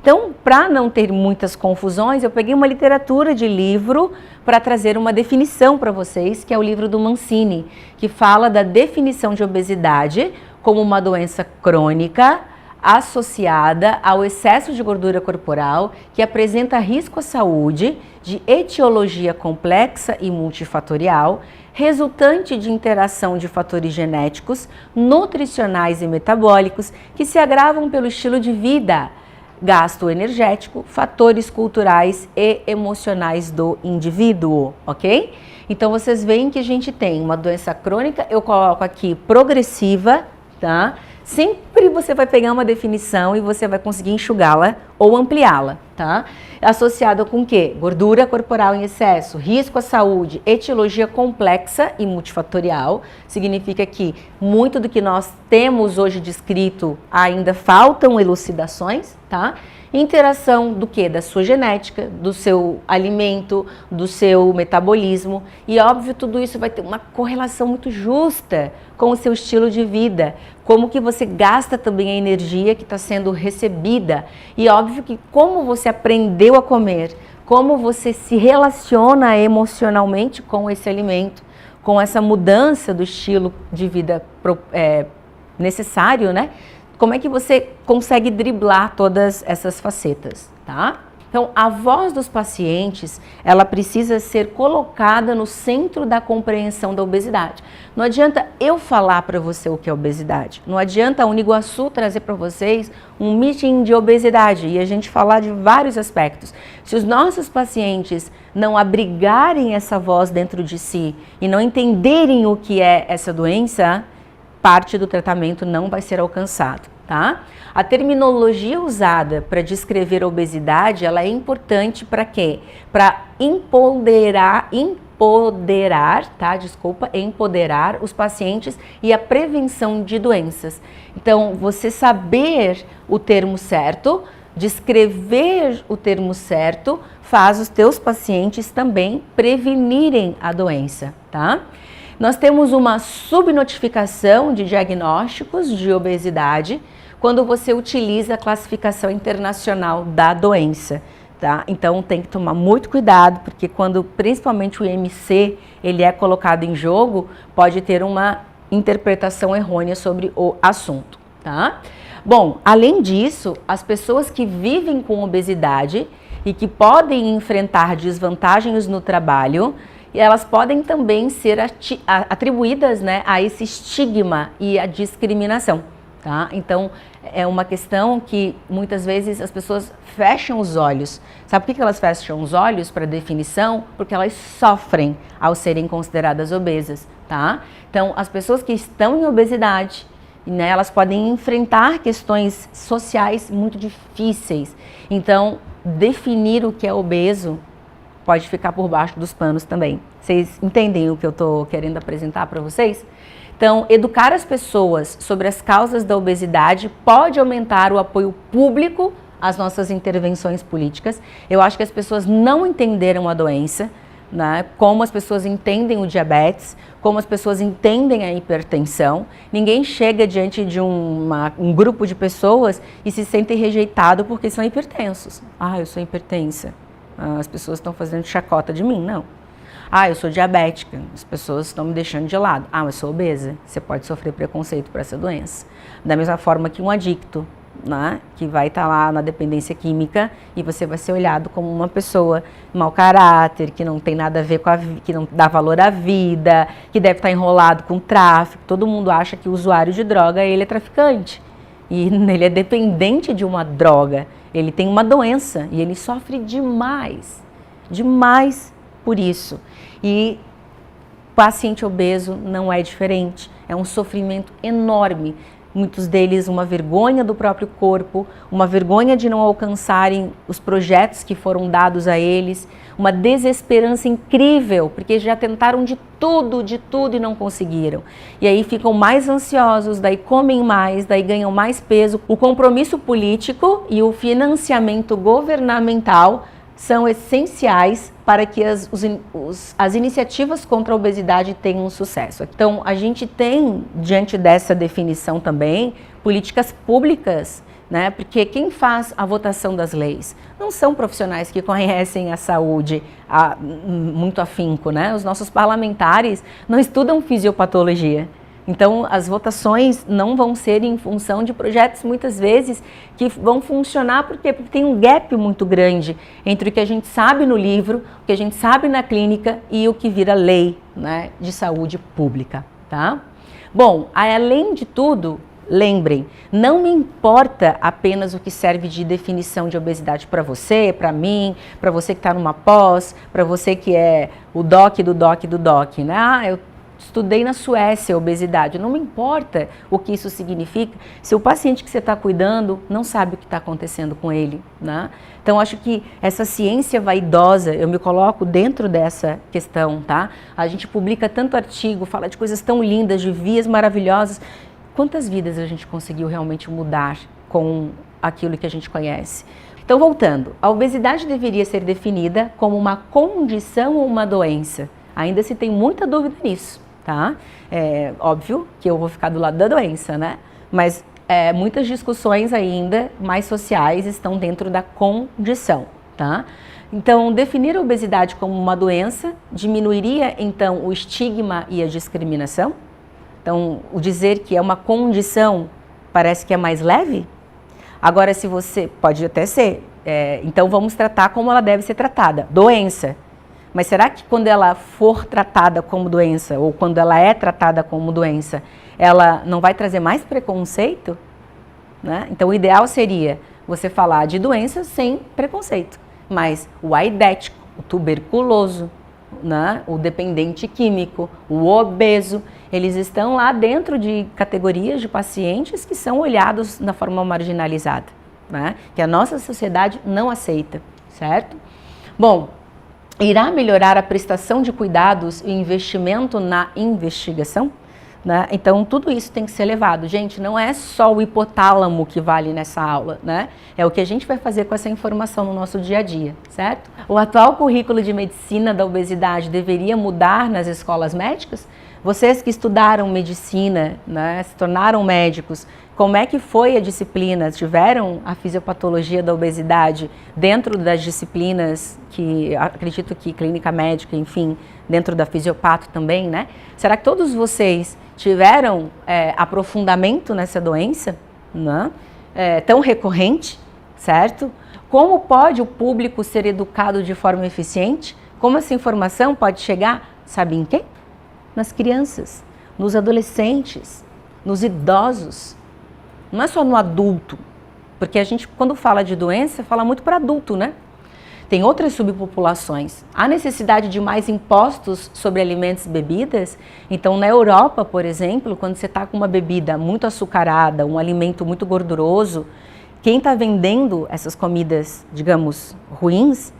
Então, para não ter muitas confusões, eu peguei uma literatura de livro para trazer uma definição para vocês, que é o livro do Mancini, que fala da definição de obesidade como uma doença crônica associada ao excesso de gordura corporal, que apresenta risco à saúde, de etiologia complexa e multifatorial, resultante de interação de fatores genéticos, nutricionais e metabólicos, que se agravam pelo estilo de vida, gasto energético, fatores culturais e emocionais do indivíduo, ok? Então vocês veem que a gente tem uma doença crônica, eu coloco aqui progressiva, tá? Sempre você vai pegar uma definição e você vai conseguir enxugá-la ou ampliá-la, tá? Associada com o quê? Gordura corporal em excesso, risco à saúde, etiologia complexa e multifatorial. Significa que muito do que nós temos hoje descrito ainda faltam elucidações, tá? Interação do quê? Da sua genética, do seu alimento, do seu metabolismo. E óbvio, tudo isso vai ter uma correlação muito justa com o seu estilo de vida. Como que você gasta também a energia que está sendo recebida. E óbvio que como você aprendeu a comer, como você se relaciona emocionalmente com esse alimento, com essa mudança do estilo de vida necessário, né? Como é que você consegue driblar todas essas facetas, tá? Então, a voz dos pacientes, ela precisa ser colocada no centro da compreensão da obesidade. Não adianta eu falar para você o que é obesidade. Não adianta a Uniguaçu trazer para vocês um meeting de obesidade e a gente falar de vários aspectos. Se os nossos pacientes não abrigarem essa voz dentro de si e não entenderem o que é essa doença, parte do tratamento não vai ser alcançado, tá? A terminologia usada para descrever a obesidade, ela é importante para quê? Para empoderar, empoderar os pacientes e a prevenção de doenças. Então, você saber o termo certo, descrever o termo certo, faz os teus pacientes também prevenirem a doença, tá? Nós temos uma subnotificação de diagnósticos de obesidade quando você utiliza a classificação internacional da doença, tá? Então tem que tomar muito cuidado, porque quando principalmente o IMC ele é colocado em jogo, pode ter uma interpretação errônea sobre o assunto, tá? Bom, além disso, as pessoas que vivem com obesidade e que podem enfrentar desvantagens no trabalho, e elas podem também ser atribuídas, né, a esse estigma e a discriminação, tá? Então, é uma questão que muitas vezes as pessoas fecham os olhos. Sabe por que elas fecham os olhos para definição? Porque elas sofrem ao serem consideradas obesas, tá? Então, as pessoas que estão em obesidade, né, elas podem enfrentar questões sociais muito difíceis. Então, definir o que é obeso pode ficar por baixo dos panos também. Vocês entendem o que eu estou querendo apresentar para vocês? Então, educar as pessoas sobre as causas da obesidade pode aumentar o apoio público às nossas intervenções políticas. Eu acho que as pessoas não entenderam a doença, né? Como as pessoas entendem o diabetes, como as pessoas entendem a hipertensão. Ninguém chega diante de um grupo de pessoas e se sentem rejeitados porque são hipertensos. Ah, eu sou hipertensa. As pessoas estão fazendo chacota de mim, não. Ah, eu sou diabética, as pessoas estão me deixando de lado. Ah, mas eu sou obesa, você pode sofrer preconceito por essa doença. Da mesma forma que um adicto, né, que vai estar lá na dependência química e você vai ser olhado como uma pessoa mau caráter, que não tem nada a ver com que não dá valor à vida, que deve estar enrolado com tráfico. Todo mundo acha que o usuário de droga, ele é traficante. E ele é dependente de uma droga. Ele tem uma doença e ele sofre demais por isso. E paciente obeso não é diferente, é um sofrimento enorme. Muitos deles uma vergonha do próprio corpo, uma vergonha de não alcançarem os projetos que foram dados a eles, uma desesperança incrível, porque já tentaram de tudo e não conseguiram. E aí ficam mais ansiosos, daí comem mais, daí ganham mais peso. O compromisso político e o financiamento governamental são essenciais para que as iniciativas contra a obesidade tenham sucesso. Então, a gente tem, diante dessa definição também, políticas públicas né? Porque quem faz a votação das leis não são profissionais que conhecem a saúde muito afinco, né? Os nossos parlamentares não estudam fisiopatologia. Então, as votações não vão ser em função de projetos, muitas vezes, que vão funcionar porque tem um gap muito grande entre o que a gente sabe no livro, o que a gente sabe na clínica e o que vira lei, né, de saúde pública, tá? Bom, além de tudo, lembrem, não me importa apenas o que serve de definição de obesidade para você, para mim, para você que está numa pós, para você que é o doc do doc do doc, né? Eu estudei na Suécia obesidade, não me importa o que isso significa se o paciente que você está cuidando não sabe o que está acontecendo com ele, né? Então, acho que essa ciência vaidosa, eu me coloco dentro dessa questão, tá? A gente publica tanto artigo, fala de coisas tão lindas, de vias maravilhosas. Quantas vidas a gente conseguiu realmente mudar com aquilo que a gente conhece? Então, voltando, a obesidade deveria ser definida como uma condição ou uma doença. Ainda se tem muita dúvida nisso. Tá? É óbvio que eu vou ficar do lado da doença, né? Mas muitas discussões ainda mais sociais estão dentro da condição, tá? Então, definir a obesidade como uma doença diminuiria, então, o estigma e a discriminação? Então, o dizer que é uma condição parece que é mais leve? Agora, se você... Pode até ser. Então, vamos tratar como ela deve ser tratada. Doença. Mas será que quando ela for tratada como doença, ou quando ela é tratada como doença, ela não vai trazer mais preconceito? Né? Então, o ideal seria você falar de doença sem preconceito. Mas o aidético, o tuberculoso, né? O dependente químico, o obeso, eles estão lá dentro de categorias de pacientes que são olhados da forma marginalizada, né? Que a nossa sociedade não aceita, certo? Bom, irá melhorar a prestação de cuidados e investimento na investigação? Né? Então, tudo isso tem que ser levado. Gente, não é só o hipotálamo que vale nessa aula, né? É o que a gente vai fazer com essa informação no nosso dia a dia, certo? O atual currículo de medicina da obesidade deveria mudar nas escolas médicas? Vocês que estudaram medicina, né, se tornaram médicos, como é que foi a disciplina? Tiveram a fisiopatologia da obesidade dentro das disciplinas que, acredito que clínica médica, enfim, dentro da fisiopato também, né? Será que todos vocês tiveram aprofundamento nessa doença, né? Tão recorrente, certo? Como pode o público ser educado de forma eficiente? Como essa informação pode chegar, sabe em quem? Nas crianças, nos adolescentes, nos idosos. Não é só no adulto, porque a gente, quando fala de doença, fala muito para adulto, né? Tem outras subpopulações. Há necessidade de mais impostos sobre alimentos e bebidas? Então, na Europa, por exemplo, quando você está com uma bebida muito açucarada, um alimento muito gorduroso, quem está vendendo essas comidas, digamos, ruins,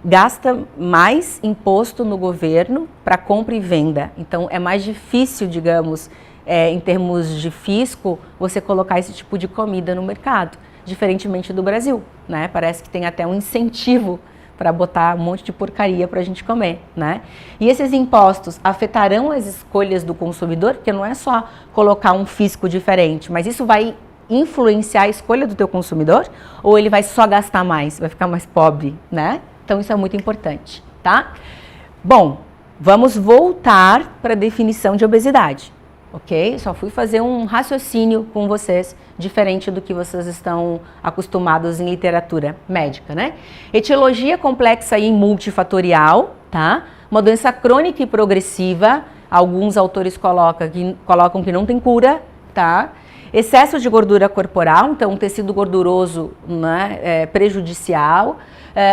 gasta mais imposto no governo para compra e venda. Então, é mais difícil, digamos, em termos de fisco, você colocar esse tipo de comida no mercado, diferentemente do Brasil, né? Parece que tem até um incentivo para botar um monte de porcaria para a gente comer, né? E esses impostos afetarão as escolhas do consumidor, porque não é só colocar um fisco diferente, mas isso vai influenciar a escolha do teu consumidor, ou ele vai só gastar mais, vai ficar mais pobre, né? Então, isso é muito importante, tá? Bom, vamos voltar para a definição de obesidade, ok? Só fui fazer um raciocínio com vocês, diferente do que vocês estão acostumados em literatura médica, né? Etiologia complexa e multifatorial, tá? Uma doença crônica e progressiva, alguns autores colocam que não tem cura, tá? Excesso de gordura corporal, então um tecido gorduroso, né, prejudicial,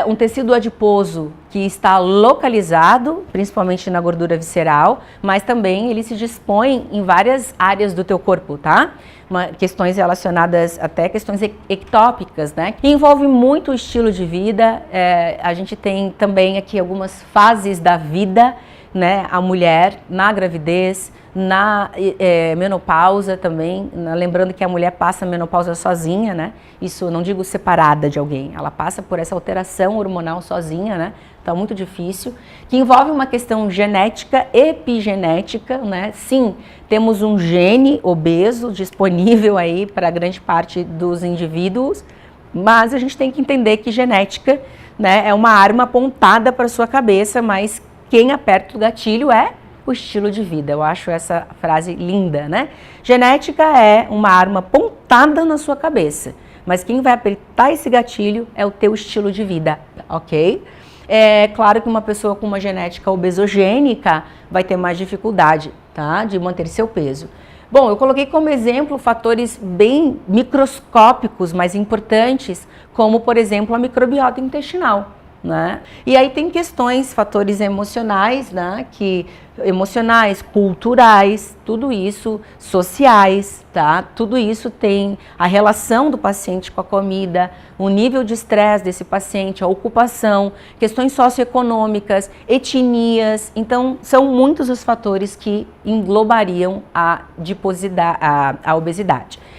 um tecido adiposo que está localizado, principalmente na gordura visceral, mas também ele se dispõe em várias áreas do teu corpo, tá? Questões relacionadas até questões ectópicas, né? Que envolve muito o estilo de vida. A gente tem também aqui algumas fases da vida né, a mulher na gravidez, na menopausa também, lembrando que a mulher passa a menopausa sozinha, né? Isso não digo separada de alguém, ela passa por essa alteração hormonal sozinha, né? Então, muito difícil, que envolve uma questão genética, epigenética, né? Sim, temos um gene obeso disponível aí para grande parte dos indivíduos, mas a gente tem que entender que genética, né, é uma arma apontada para sua cabeça, mas quem aperta o gatilho é o estilo de vida. Eu acho essa frase linda, né? Genética é uma arma apontada na sua cabeça, mas quem vai apertar esse gatilho é o teu estilo de vida, ok? É claro que uma pessoa com uma genética obesogênica vai ter mais dificuldade, tá? De manter seu peso. Bom, eu coloquei como exemplo fatores bem microscópicos, mas importantes, como, por exemplo, a microbiota intestinal, né? E aí tem questões, fatores emocionais, né? Emocionais, culturais, tudo isso, sociais, tá? Tudo isso tem a relação do paciente com a comida, o nível de estresse desse paciente, a ocupação, questões socioeconômicas, etnias. Então, são muitos os fatores que englobariam a obesidade.